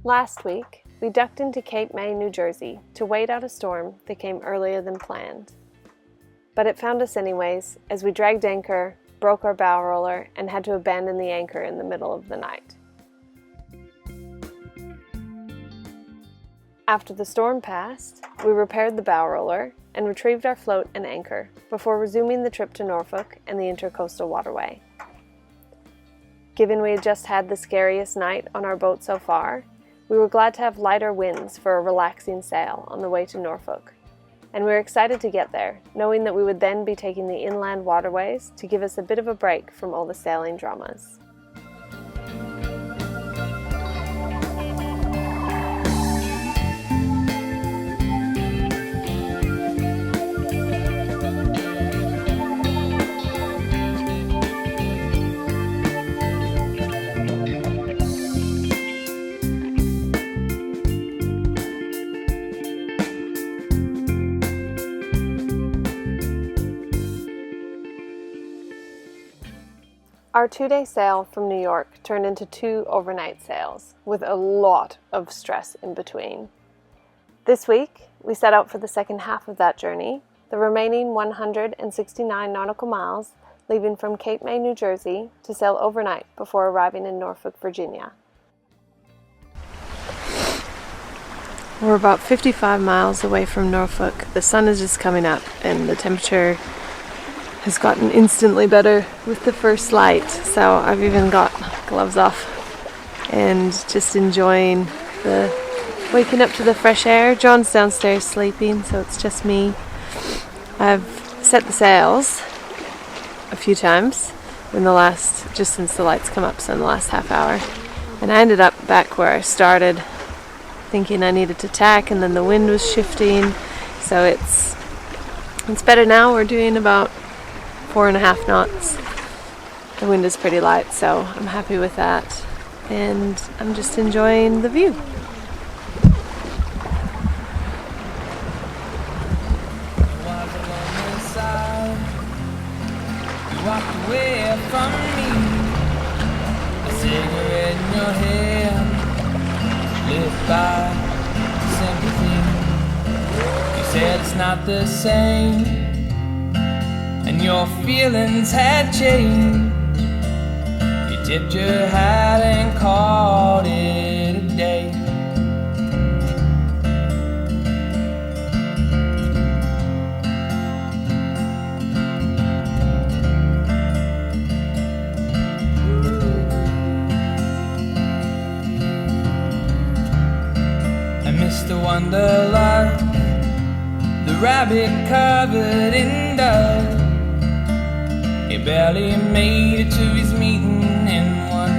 Last week, we ducked into Cape May, New Jersey to wait out a storm that came earlier than planned. But it found us anyways, as we dragged anchor, broke our bow roller, and had to abandon the anchor in the middle of the night. After the storm passed, we repaired the bow roller and retrieved our float and anchor before resuming the trip to Norfolk and the Intracoastal Waterway. Given we had just had the scariest night on our boat so far, we were glad to have lighter winds for a relaxing sail on the way to Norfolk, and we were excited to get there, knowing that we would then be taking the inland waterways to give us a bit of a break from all the sailing dramas. Our 2-day sail from New York turned into 2 overnight sails, with a lot of stress in between. This week, we set out for the second half of that journey, the remaining 169 nautical miles, leaving from Cape May, New Jersey, to sail overnight before arriving in Norfolk, Virginia. We're about 55 miles away from Norfolk. The sun is just coming up, and the temperature has gotten instantly better with the first light, so I've even got gloves off and just enjoying the waking up to the fresh air. John's downstairs sleeping, so it's just me. I've set the sails a few times just since the lights come up, so in the last half hour, and I ended up back where I started, thinking I needed to tack, and then the wind was shifting, so it's better now. We're doing about 4.5 knots. The wind is pretty light, so I'm happy with that, and I'm just enjoying the view. You walked away from me, a cigarette in your hand, lit by sympathy. You said it's not the same, and your feelings had changed. You tipped your hat and called it a day. And Mr. Wonderluck, the rabbit covered in dust, he barely made it to his meeting in one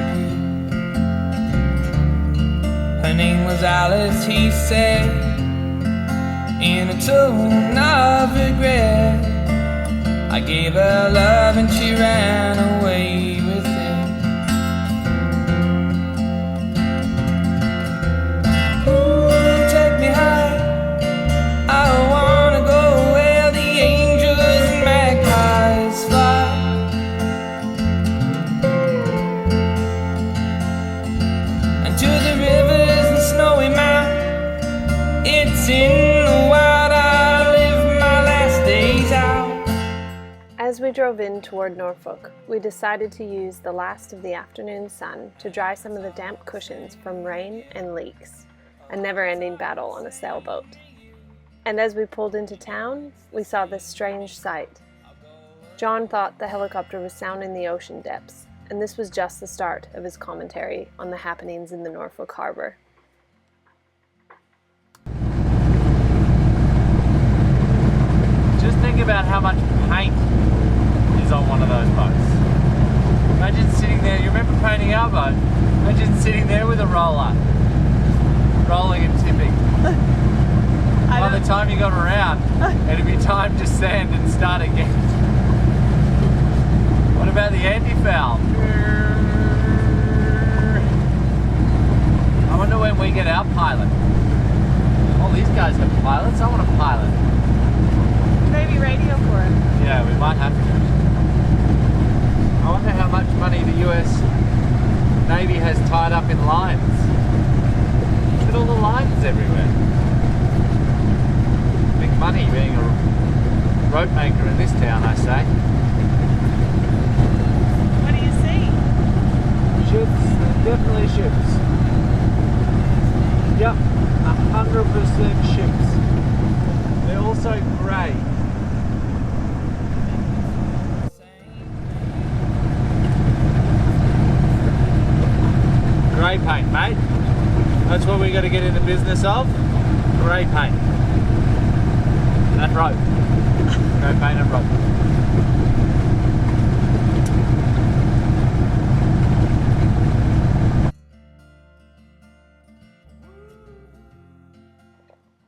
piece. Her name was Alice, he said, in a tone of regret. I gave her love and she ran away with it. Ooh, take me high, I wanna go where the angels and magpies fly. To the rivers and snowy mountains, it's in the wild I live my last days out. As we drove in toward Norfolk, we decided to use the last of the afternoon sun to dry some of the damp cushions from rain and leaks, a never-ending battle on a sailboat. And as we pulled into town, we saw this strange sight. John thought the helicopter was sounding the ocean depths, and this was just the start of his commentary on the happenings in the Norfolk harbor. Just think about how much paint is on one of those boats. Imagine sitting there, you remember painting our boat? Imagine sitting there with a roller, rolling and tipping. By the time you got around, it'd be time to sand and start again. What about the anti-foul? I wonder when we get our pilot. All these guys have pilots. I want a pilot. Maybe radio for him. Yeah, we might have to. I wonder how much money the US Navy has tied up in lines. rope maker in this town, I say. What do you see? Ships, definitely ships. Yep, 100% ships. They're also grey. Grey paint, mate. That's what we got to get in the business of. Grey paint. And rope. Grey paint and rope.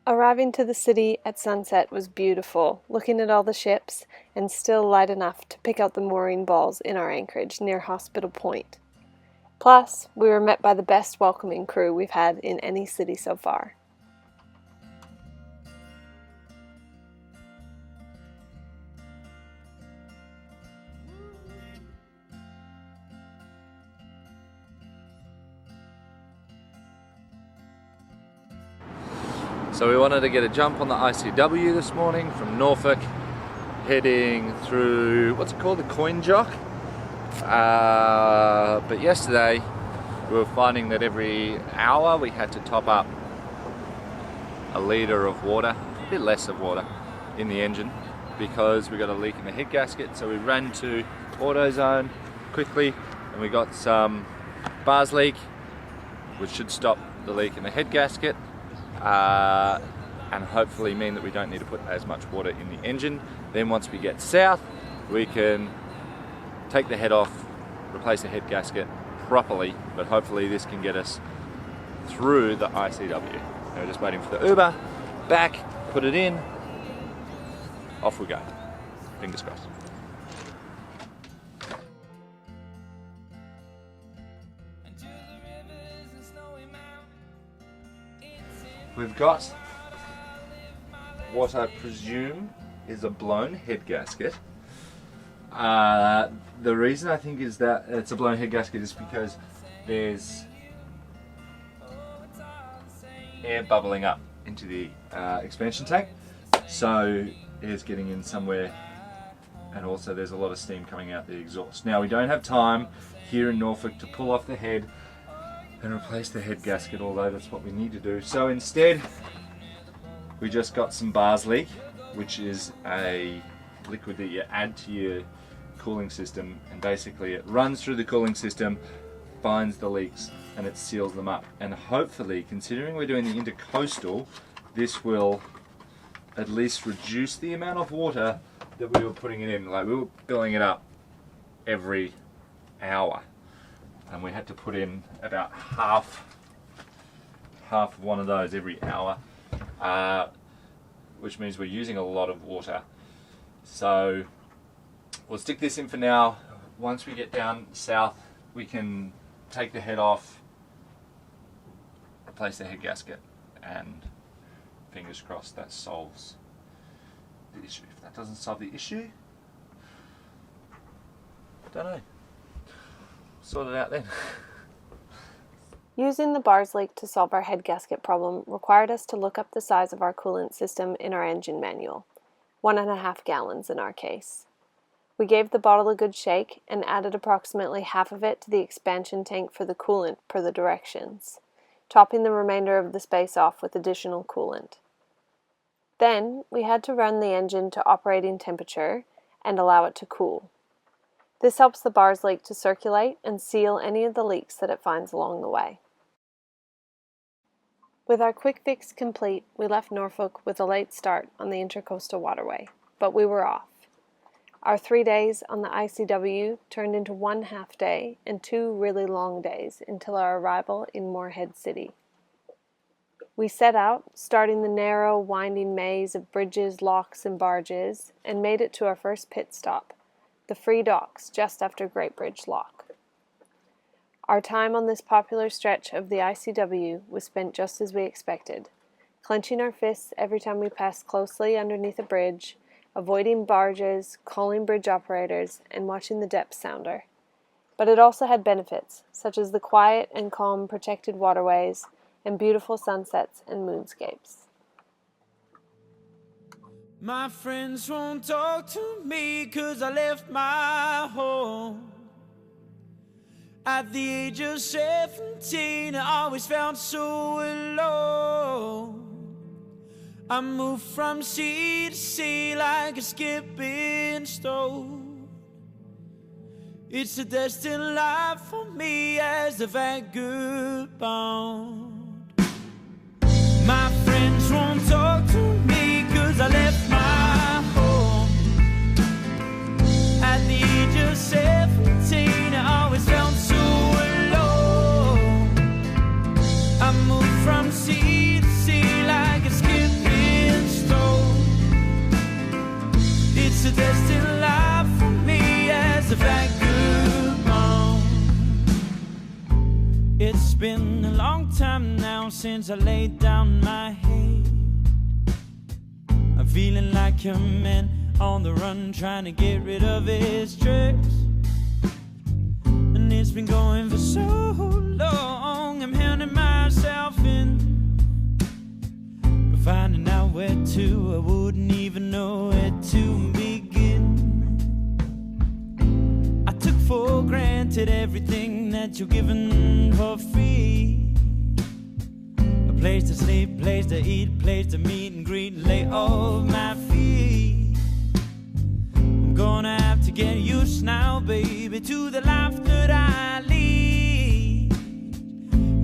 Arriving to the city at sunset was beautiful, looking at all the ships, and still light enough to pick out the mooring balls in our anchorage near Hospital Point. Plus, we were met by the best welcoming crew we've had in any city so far. So we wanted to get a jump on the ICW this morning from Norfolk, heading through, what's it called, the Coin Jock? But yesterday we were finding that every hour we had to top up a litre of water, a bit less of water, in the engine because we got a leak in the head gasket. So we ran to AutoZone quickly and we got some bars leak, which should stop the leak in the head gasket. And hopefully mean that we don't need to put as much water in the engine. Then once we get south, we can take the head off, replace the head gasket properly, but hopefully this can get us through the ICW. And we're just waiting for the Uber, back, put it in, off we go. Fingers crossed. We've got what I presume is a blown head gasket. The reason I think is that it's a blown head gasket is because there's air bubbling up into the expansion tank, so air's getting in somewhere, and also there's a lot of steam coming out the exhaust. Now we don't have time here in Norfolk to pull off the head and replace the head gasket, although that's what we need to do. So instead, we just got some bars leak, which is a liquid that you add to your cooling system, and basically it runs through the cooling system, finds the leaks, and it seals them up. And hopefully, considering we're doing the Intracoastal, this will at least reduce the amount of water that we were putting it in. Like, we were filling it up every hour, and we had to put in about half of one of those every hour, which means we're using a lot of water. So we'll stick this in for now. Once we get down south, we can take the head off, replace the head gasket, and fingers crossed that solves the issue. If that doesn't solve the issue, don't know. Sort it out then. Using the bars leak to solve our head gasket problem required us to look up the size of our coolant system in our engine manual, 1.5 gallons in our case. We gave the bottle a good shake and added approximately half of it to the expansion tank for the coolant per the directions, topping the remainder of the space off with additional coolant. Then we had to run the engine to operating temperature and allow it to cool. This helps the bars leak to circulate and seal any of the leaks that it finds along the way. With our quick fix complete, we left Norfolk with a late start on the Intracoastal Waterway, but we were off. Our 3 days on the ICW turned into 1 half day and 2 really long days until our arrival in Morehead City. We set out, starting the narrow, winding maze of bridges, locks, and barges, and made it to our first pit stop, the free docks just after Great Bridge Lock. Our time on this popular stretch of the ICW was spent just as we expected, clenching our fists every time we passed closely underneath a bridge, avoiding barges, calling bridge operators, and watching the depth sounder. But it also had benefits, such as the quiet and calm protected waterways and beautiful sunsets and moonscapes. My friends won't talk to me 'cause I left my home. At the age of 17, I always felt so alone. I moved from sea to sea like a skipping stone. It's a destined life for me as a vagabond. My friends won't talk to me 'cause I left my home. At the age of 17, I always felt so alone. I moved from sea to sea like a skipping stone. It's a destined life for me as a vagabond. It's been a long time now since I laid down my head. I'm feeling like a man on the run, trying to get rid of his stress. And it's been going for so long, I'm hounding myself in. But finding out where to, I wouldn't even know where to begin. I took for granted everything that you're given for free. A place to sleep, place to eat, place to meet and greet and lay off my feet. I'm gonna have to get used now, baby, to the life that I lead.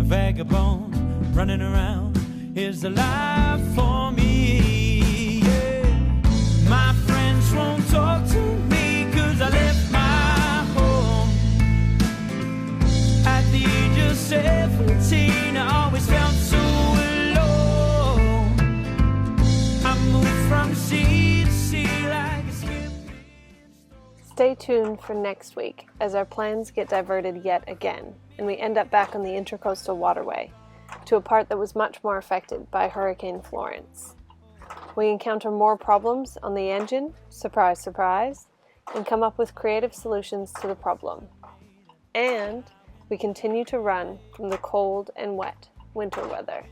A vagabond running around is the life for me, yeah. My friends won't talk to me 'cause I left my home. At the age of 17, I always felt so alone. I moved from sea to sea like a skipping. Stay tuned for next week as our plans get diverted yet again, and we end up back on the Intracoastal Waterway, to a part that was much more affected by Hurricane Florence. We encounter more problems on the engine, surprise, surprise, and come up with creative solutions to the problem. And we continue to run from the cold and wet winter weather.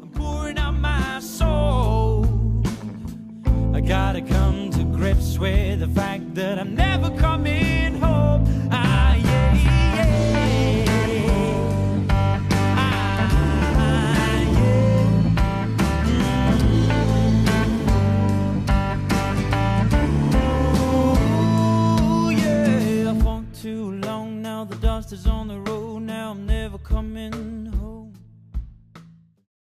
I'm pouring out my soul. I gotta come to grips with the fact that I'm never coming home. Ah, yeah, yeah. Ah, yeah. Ooh, yeah. I've walked too long now, the dust is on the road, now I'm never coming home.